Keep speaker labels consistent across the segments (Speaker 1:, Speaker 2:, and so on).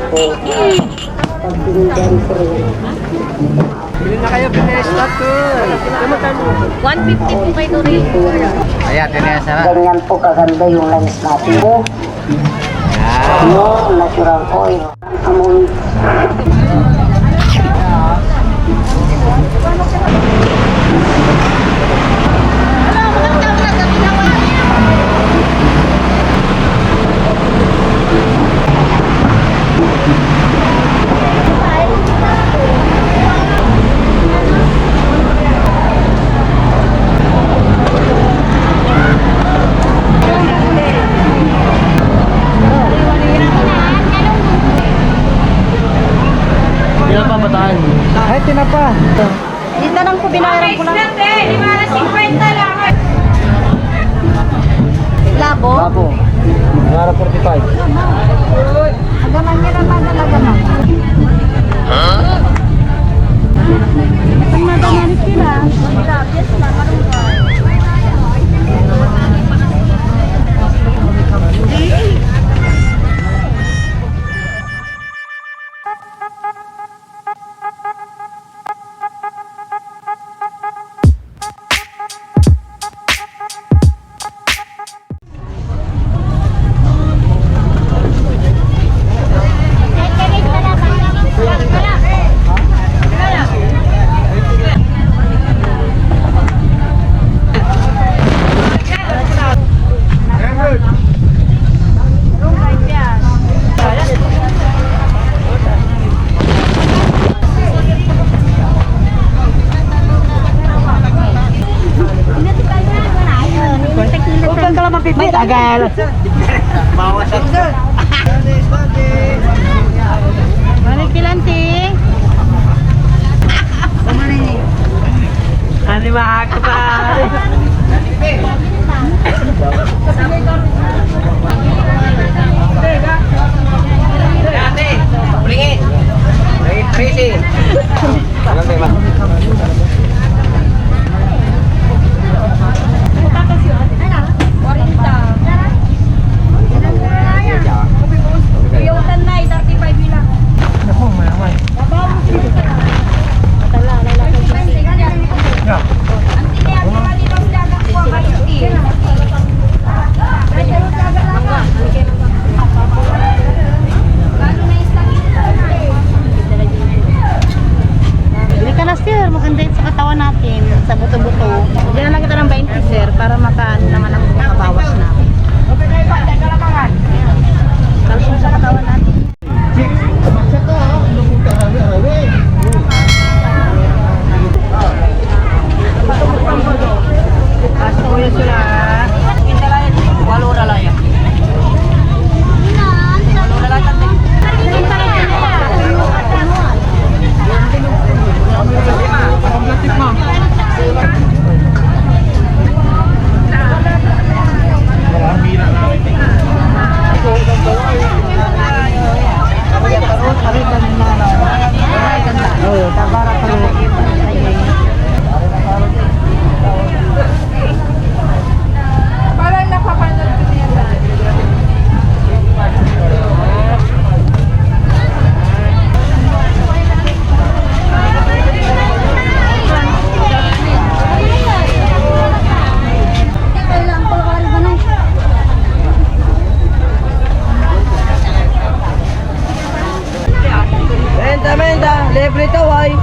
Speaker 1: Bili na kayo, Pinesa to.
Speaker 2: 150 po kay Dory.
Speaker 1: Ayan, Pinesa na.
Speaker 3: Ganyan po kaganda yung lens natin. Yung natural oil. Amoy.
Speaker 1: Ay, tinapa.
Speaker 2: Dito lang po binayaran ko lang. Labo?
Speaker 1: Labo. Nara 45.
Speaker 2: Agaman niya naman talaga man. Ang madamalit sila. Yes,
Speaker 3: May tagal.
Speaker 1: Bawas at
Speaker 2: Balik kilanti.
Speaker 1: Ano ba ako pa? Dati, bringin. Bringin Tracy. Ano ba?
Speaker 2: Iyutan na, 35 nila.
Speaker 1: Ako, mayaman.
Speaker 2: Bili ka na sir, maganda yun sa katawan natin, sa buto-buto. Bili na lang kita ng 20 sir, para makaano naman ang makabawas na. Calcium sa katawan natin.
Speaker 1: Aso yun sila. Walo na lang yan. Walo na lang yan. Kompletik mo. Menda, libre to ay.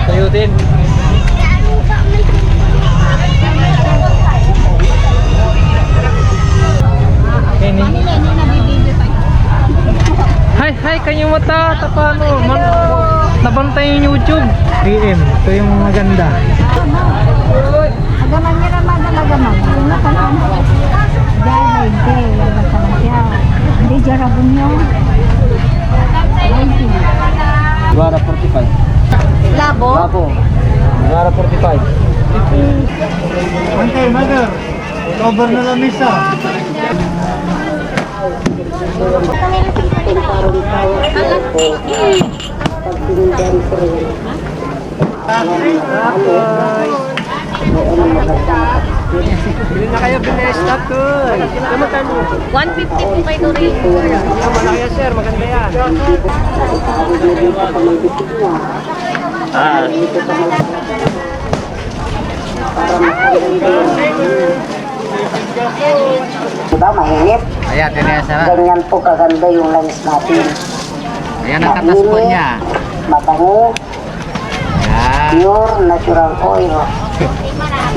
Speaker 1: Tayo din. Hi, kanyang mata, tapano, nabantay yung YouTube. PM, ito yung maganda.
Speaker 2: Agaman niya naman talaga man. Yung nakalaan. Diyan, hindi. Yung nakalaan siya. Hindi, jarabon yun.
Speaker 1: Guara 45.
Speaker 2: Labo?
Speaker 1: Labo. Guara 45.
Speaker 4: Okay, mother. Cover na lang misa.
Speaker 1: Bili na kayo, bili. Stop ko.
Speaker 2: 150 po kay Doreen.
Speaker 1: Malaki yan, sir. Maganda yan.
Speaker 3: Diba, mainit?
Speaker 1: Ayan, tinesa.
Speaker 3: Ganyan po kaganda yung langis natin.
Speaker 1: Ayan ang katas po niya.
Speaker 3: Mabango,
Speaker 1: Ayan.
Speaker 3: pure natural oil.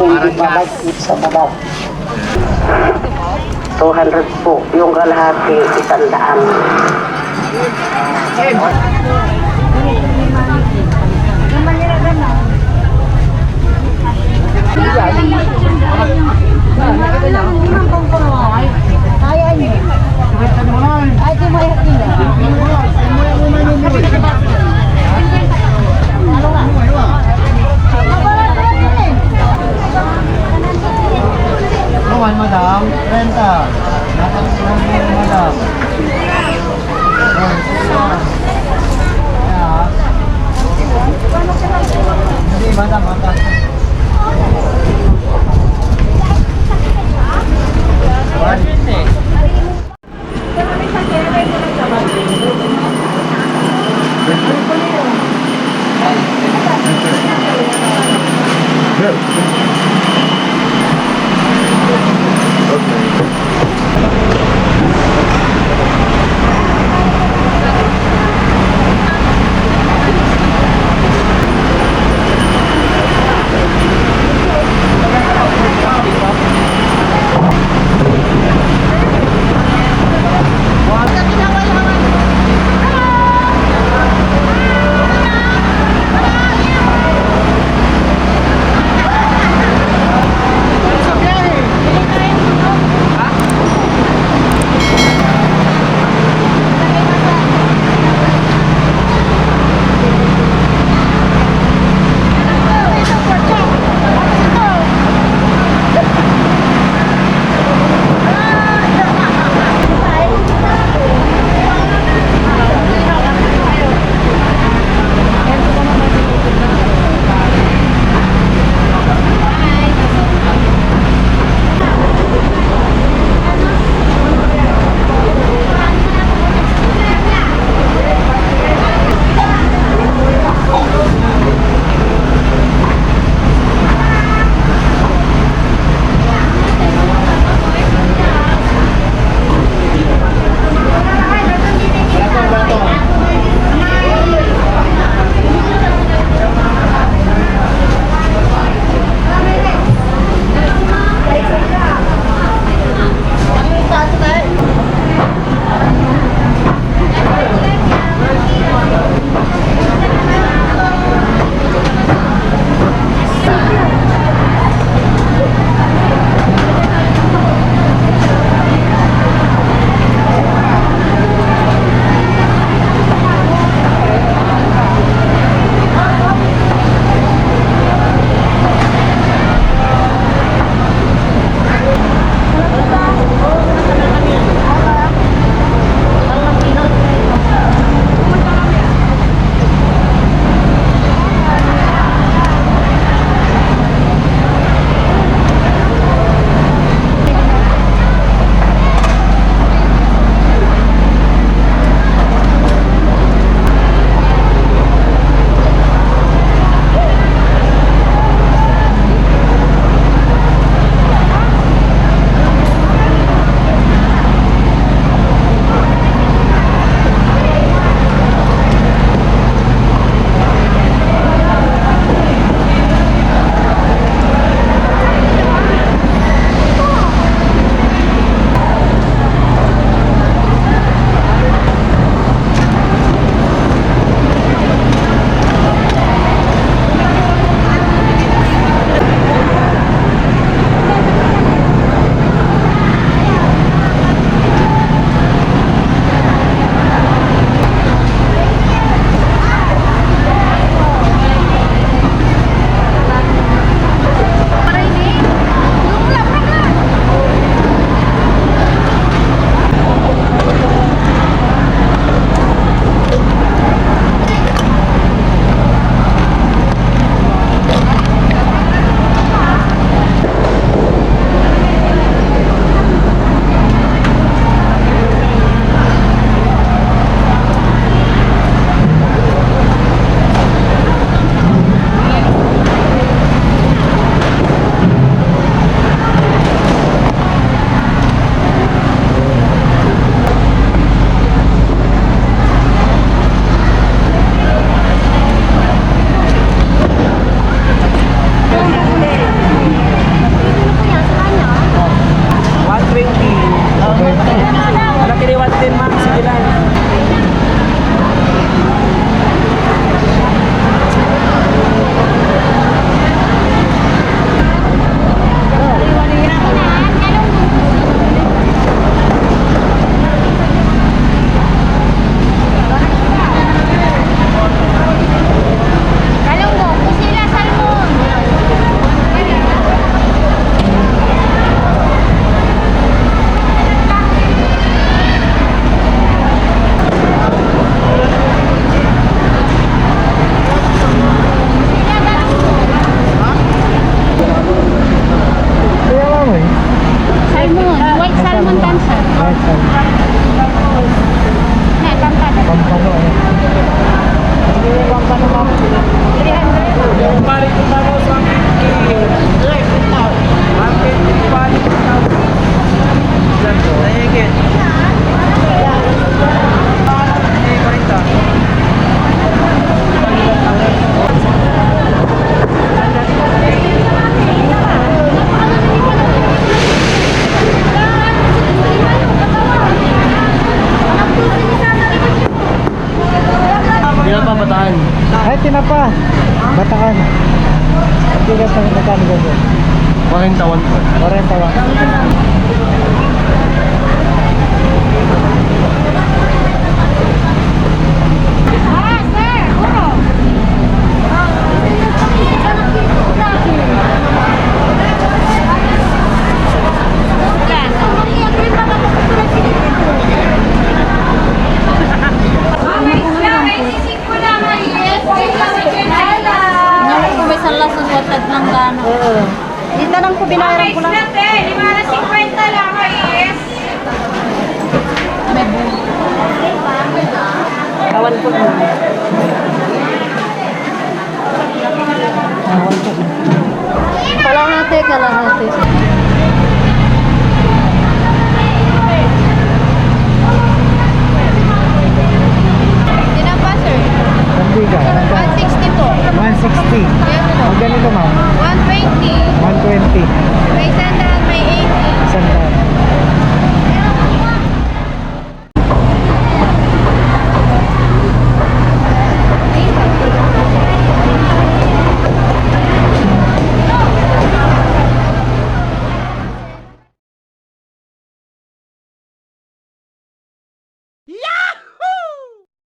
Speaker 3: Hindi babagkit sa balat. 200 po. Yung kalahati, 100.
Speaker 4: Naman, madam. Renta. Naman, madam. Hindi, madam, madam.
Speaker 5: Okay.
Speaker 1: tinapa. Batakan. Ang bigat ng magkano ganyan?
Speaker 4: 41 po.
Speaker 1: 41.
Speaker 2: Kung may salas ng watad ng gano. Dito lang po binayaran ko lang. May buo. Kawan po mo. Kalahati, kalahati. Tinapa, sir.
Speaker 1: Ang bigat.
Speaker 2: 160 po.
Speaker 1: 160.
Speaker 2: Yes po.
Speaker 1: Ang ganito ma'am.
Speaker 2: 120.
Speaker 1: 120.